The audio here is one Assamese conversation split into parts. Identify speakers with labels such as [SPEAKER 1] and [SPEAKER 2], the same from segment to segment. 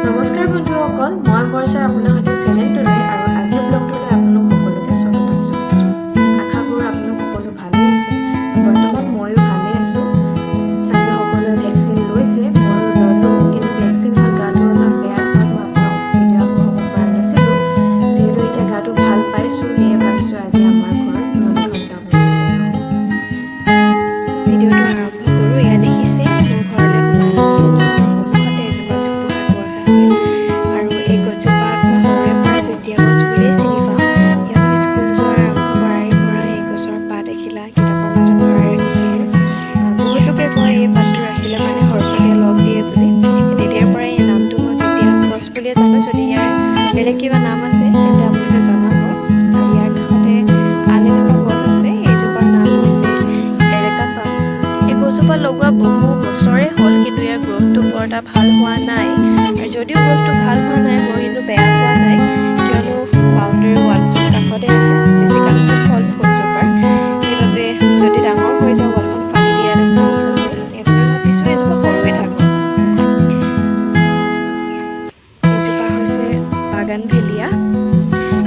[SPEAKER 1] নমস্কাৰ বন্ধুসকল, মই বৰ্ষাৰ আপোনাৰ সৈতে চেনেলটোলৈ আৰু আজিৰ ব্লগটোলৈ আপোনালোক সকলোকে স্বাগতম জনাইছোঁ। আশা কৰোঁ আপোনালোক সকলো ভালেই আছে। বৰ্তমান ময়ো ভালেই আছোঁ। চাগে সকলোৱে ভেকচিন লৈছে, ময়ো ল'লোঁ, কিন্তু ভেকচিন লোৱা গাটো অলপ বেয়া হোৱাত মই আপোনালোকক ভিডিঅ' আগবঢ়াব পৰা নাছিলোঁ। যিহেতু এতিয়া গাটো ভাল পাইছোঁ, সেয়ে ভাবিছোঁ আজি আমাৰ ঘৰত পুৰণি ঘৰত আপোনালোকক ভিডিঅ'টো আৰম্ভ কৰোঁ। এয়া দেখিছে মোৰ ঘৰলৈ সন্মুখতে এজোপা জোপোহা গছ আছে আৰু এই গছজোপাক মই সৰুৰে পৰা যেতিয়া গছ বুলিয়েই চিনি পাওঁ। ইয়াত মই স্কুল যোৱাৰ আৰম্ভ কৰাৰে পৰা এই গছৰ পাত এখিলা কিতাপৰ মাজত ভৰাই ৰাখিছিলোঁ। বহুত লোকে কয় এই পাতটো ৰাখিলে মানে সৰস্বতীয়ে লগ দিয়ে বুলি। তেতিয়াৰ পৰাই এই নামটো মই যেতিয়া গছ বুলিয়ে জানো, যদি ইয়াৰ বেলেগ কিবা নাম আছে তেন্তে আপোনালোকে জনাব। আৰু ইয়াৰ কাষতে আন এজোপা গছ আছে, এইজোপাৰ নাম হৈছে এৰেকা পাম। এই গছজোপা লগোৱা বহু বছৰে হ'ল, কিন্তু ইয়াৰ গ্ৰ'থটো বৰ এটা ভাল হোৱা নাই। আৰু যদিও গ্ৰ'থটো ভাল হোৱা নাই, বৰ কিন্তু বেয়া হোৱা নাই, কিয়নো বাউণ্ডেৰী ৱালখন কাষতে আছে, বেছি কাষত হ'ল ফুলজোপাৰ। সেইবাবে যদি ডাঙৰ হৈ যায় ৱালখন ফালি দিয়াৰ চান্স আছে। সেইবাবে ভাবিছোঁ এজোপা সৰুৱে থাকক। এইজোপা হৈছে বাগানভেলিয়া।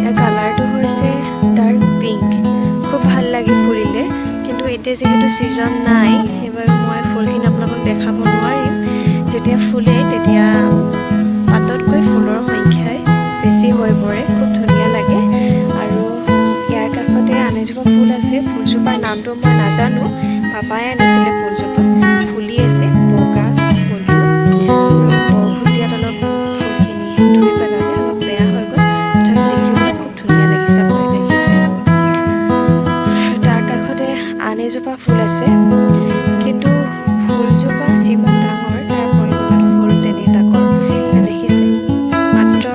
[SPEAKER 1] ইয়াৰ কালাৰটো হৈছে ডাৰ্ক পিংক। খুব ভাল লাগে ফুলিলে, কিন্তু এতিয়া যিহেতু ছিজন নাই, সেইবাবে মই ফুলখিনি আপোনালোকক দেখাব নোৱাৰিম। যেতিয়া ফুলে তেতিয়া পাততকৈ ফুলৰ সংখ্যাই বেছি হৈ পৰে, খুব ধুনীয়া লাগে। আৰু ইয়াৰ কাষতে আন এজোপা ফুল আছে, ফুলজোপাৰ নামটো মই নাজানো, পাপাই আনিছিলে ফুলজোপা। ফুলি আছে বগা ফুলটো। বৰষুণ দিয়াত অলপ ফুলখিনি ধুই পেলালে, অলপ বেয়া হৈ গ'ল, তথাপি দেখিবলৈ খুব ধুনীয়া লাগিছে, আপুনি দেখিছে। আৰু তাৰ কাষতে আন এজোপা ফুল আছে, কিন্তু ফুলজোপা যিমান ডাঙৰ তাৰ পৰিমাণত ফুল তেনে তাকৰ। দেখিছে মাত্ৰ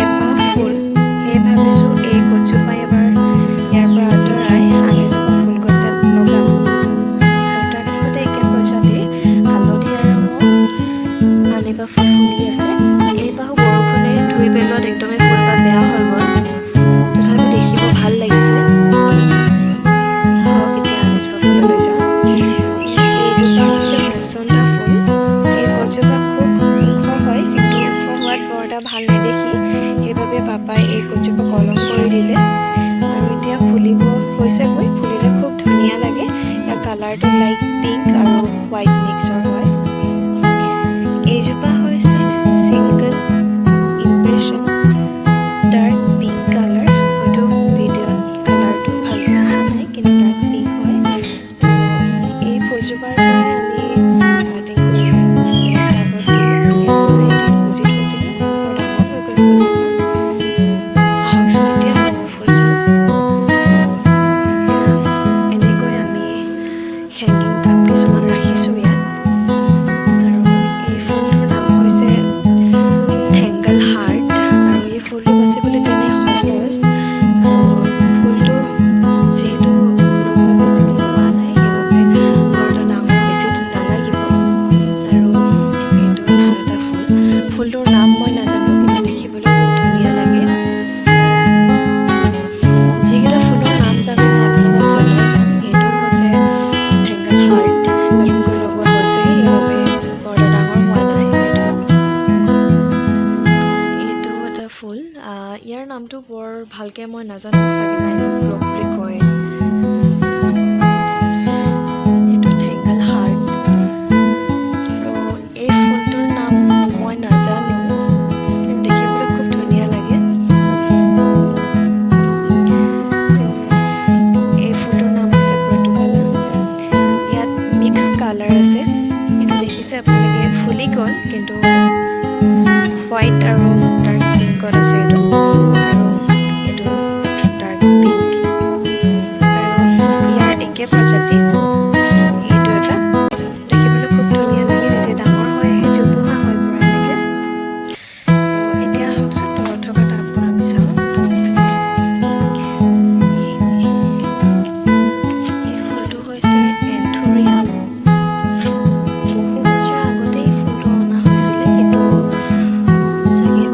[SPEAKER 1] এপাহ ফুল। সেয়ে ভাবিছোঁ এই গছজোপা এবাৰ ইয়াৰ পৰা আঁতৰাই আন এজোপা ফুল গছ লগাম। আৰু তাৰ কাষতে একে প্ৰজাতিৰ হালধীয়া ৰঙৰ আন এপাহ ফুল ফুলি আছে। এইপাহো বৰষুণে ধুই পেলোৱাত একদমেই ফুলপাহ বেয়া হৈ গ'ল, তথাপি দেখিব ভাল লাগিছে। আহক এতিয়া আন এজোপা ফুললৈ যাওঁ। এইজোপা হৈছে মচন্দা ফুল। এই গছজোপা খুব ওখ হয়, কিন্তু ওখ হোৱাত বৰ এটা ভাল নেদেখি, সেইবাবে পাপাই এই গছজোপা কলম কৰি দিলে। আৰু এতিয়া ফুলিব হৈছেগৈ, ফুলিলে খুব ধুনীয়া লাগে। ইয়াৰ কালাৰটো লাইট পিংক আৰু হোৱাইট মিক্সৰ হয়। এইজোপা হৈছে single impression, dark pink colour. হয়তো ভিডিঅ'ত কালাৰটো ভালকৈ অহা নাই, কিন্তু ডাৰ্ক পিংক হয়। এই ফুলজোপাৰ পৰাই আমি কাটিং কৰি টাবত দিলোঁ। গুজি থৈছিলে, বৰ ডাঙৰ হৈ গ'ল ফুলজোপা। আহকচোন এতিয়া ডাঙৰ ফুল চাওঁ। এনেকৈ আমি হেংগিং টাব কিছুমান ৰাখিছোঁ ইয়াত। আৰু এই ফুলটোৰ নাম হৈছে থেংগল হাৰ্ট। আৰু এই ফুলটো বাচিবলৈ তেনে সহজ। আৰু ফুলটো যিহেতু বেছি দিন হোৱা নাই, সেইবাবে বৰ এটা ডাঙৰ বেছি দিন নালাগিব। আৰু এইটো ভাল এটা ফুল। ফুলটোৰ নাম মই নাজানো, কিন্তু দেখিবলৈ খুব ধুনীয়া লাগে। যিকেইটা ফুলৰ নাম জানো মই আপোনালোকক জনাই যাম। এইটো হৈছে থেংগল হাৰ্ট, নতুনকৈ লগোৱা হৈছেহি, সেইবাবে বৰ এটা ডাঙৰ হোৱা নাই। এইটো এটা ফুল। ইয়াৰ নামটো বৰ ভালকৈ মই নাজানো, চাগে নাইনক ব্লক বুলি কয়। এইটো থেংগল হাৰ্ট। আৰু এই ফুলটোৰ নাম মই নাজানো, কিন্তু দেখিবলৈ খুব ধুনীয়া লাগে। এই ফুলটোৰ নাম হৈছে পৰ্তুগালা। ইয়াত মিক্স কালাৰ আছে। এইটো দেখিছে আপোনালোকে, ফুলি গ'ল, কিন্তু হোৱাইট আৰু ডাৰ্ক পিংকত আছে এইটো। আৰু এইটো ডাৰ্ক পিংক। আৰু ইয়াৰ একে প্ৰজাতি এইটো এটা। দেখিবলৈ খুব ধুনীয়া লাগে, যেতিয়া ডাঙৰ হৈ আহে জোপোহা হৈ পৰা এনেকৈ। আৰু এতিয়া আহকচোন তলত থকা টাববোৰ আমি চাওঁ। এই ফুলটো হৈছে এন্থুৰিয়াম। বহু বছৰ আগতে এই ফুলটো অনা হৈছিলে, কিন্তু চাগে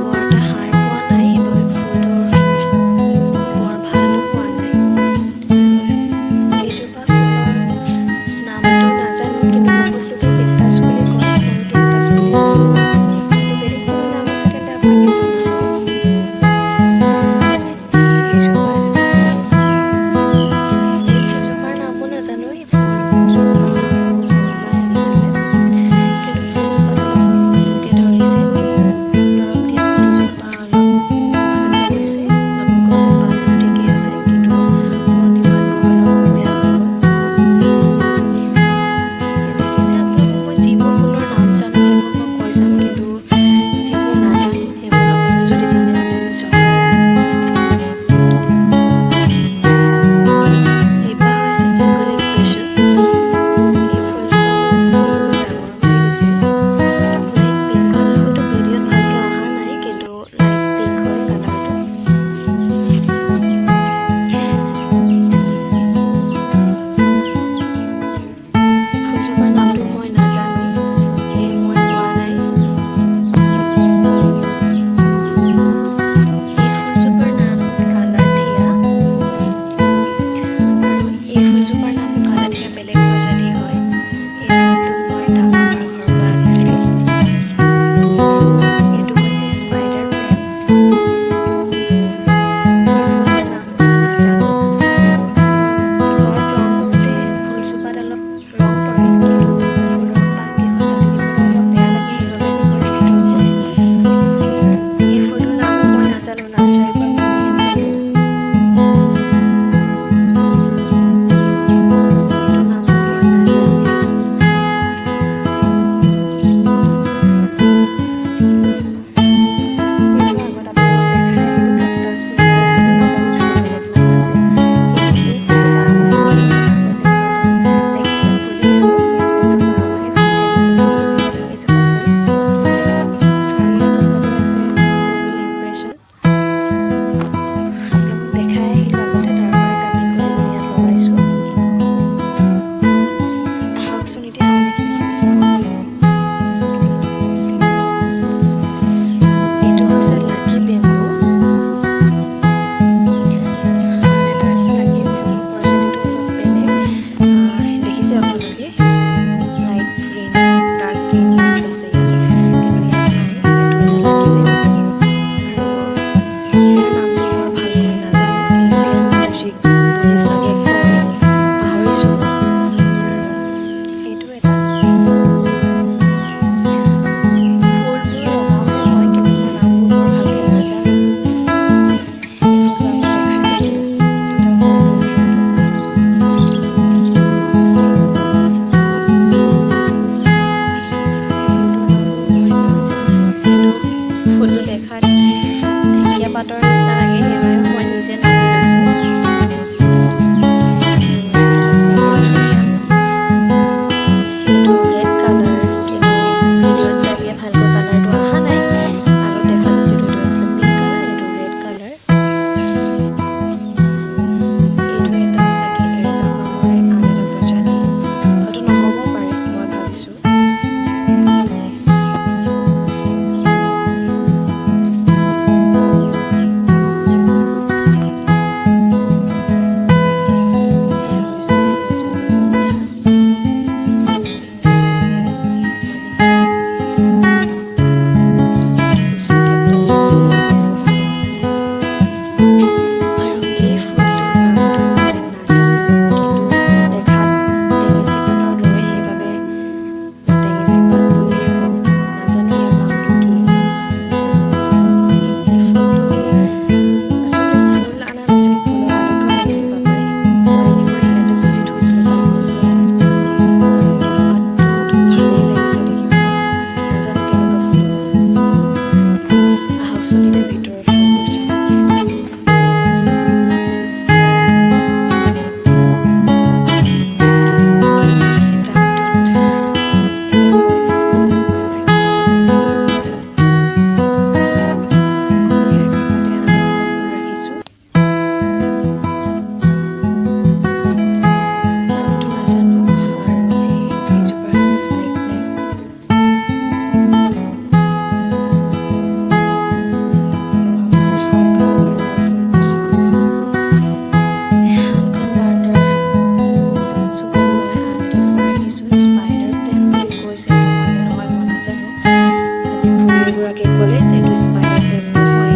[SPEAKER 1] এগৰাকীয়ে ক'লে যে এইটো স্পাইডাৰ প্লেন নহয়,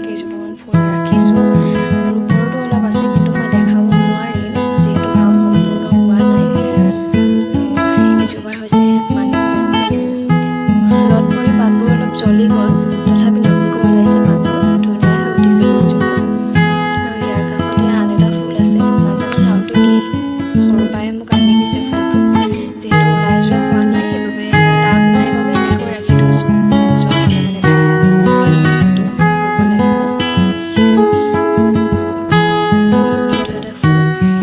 [SPEAKER 1] কেইজোপামান ফুল ৰাখিছোঁ আৰু ওপৰতো অলপ আছে, কিন্তু মই দেখাব নোৱাৰিম যিহেতু কাম সম্পূৰ্ণ হোৱা নাই। এইজোপা হৈছে মানি প্লেণ্ট। ৰ'দ পৰি পাতবোৰ অলপ জ্বলি গ'ল, তথাপি নতুনকৈ ওলাইছে পাতবোৰ, ধুনীয়া হৈ উঠিছে ফুলজোপা। আৰু ইয়াৰ কাষতে আন এটা ফুল আছে, নাজানো নামটো কি, সৰুৰ পৰাই মোক আনি দিছে ফুলটো। যিহেতু ওলাই যোৱা হোৱা নাই, সেইবাবে টাব নাই বাবে এনেকৈ ৰাখি থৈছোঁ। ওলাই যোৱা হ'লে মানে তাত পানী ফুলটো ৰুব লাগিব। এইটো এটা ফুল,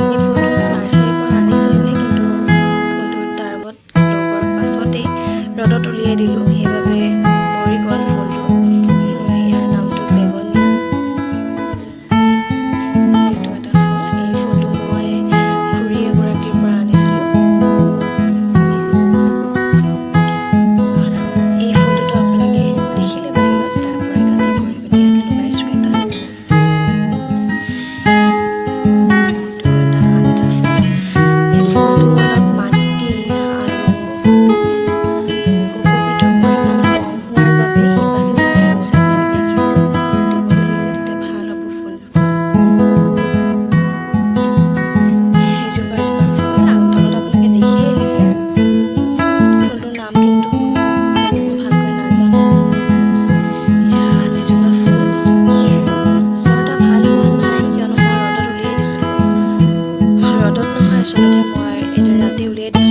[SPEAKER 1] এই ফুলটো মই নাৰ্চাৰীৰ পৰা আনিছিলোঁহে, কিন্তু ফুলটো টাবত লগোৱাৰ পাছতেই ৰ'দত উলিয়াই দিলোঁ, সেইবাবে মৰি গ'ল ফুলটো। ইয়াৰ নামটো বেগনিয়া। এইটো এটা ফুল, এই ফুলটো মই খুৰী এগৰাকীৰ পৰা আনিছিলোঁ। আৰু এই ফুলটোতো আপোনালোকে দেখিলে বাহিৰত, তাৰ পৰাই কাটি কৰি পিনি ইয়াত লগাইছোঁ এটা। এইটো এটা আন এটা ফুল, এই ফুলটো অলপ মাটি আৰু কোকোপিটৰ পৰিমাণ কম হোৱাৰ বাবে শিপাখিনি ওলাই গৈছে, আপোনালোকে দেখিছে। দিব লাগিব, তেতিয়া ভাল হ'ব ফুলজোপা। সেইজোপা ফুল আৰু তলত আপোনালোকে দেখিয়ে আহিছে। ফুলটোৰ নাম কিন্তু মই ভালকৈ নাজানো। এয়া আন এজোপা ফুল, বৰ এটা ভাল হোৱা নাই, কিয়নো মই ৰ'দত উলিয়াই দিছিলোঁ। ৰ'দত নহয়, আচলতে মই এদিন ৰাতি উলিয়াই দিছিলোঁ।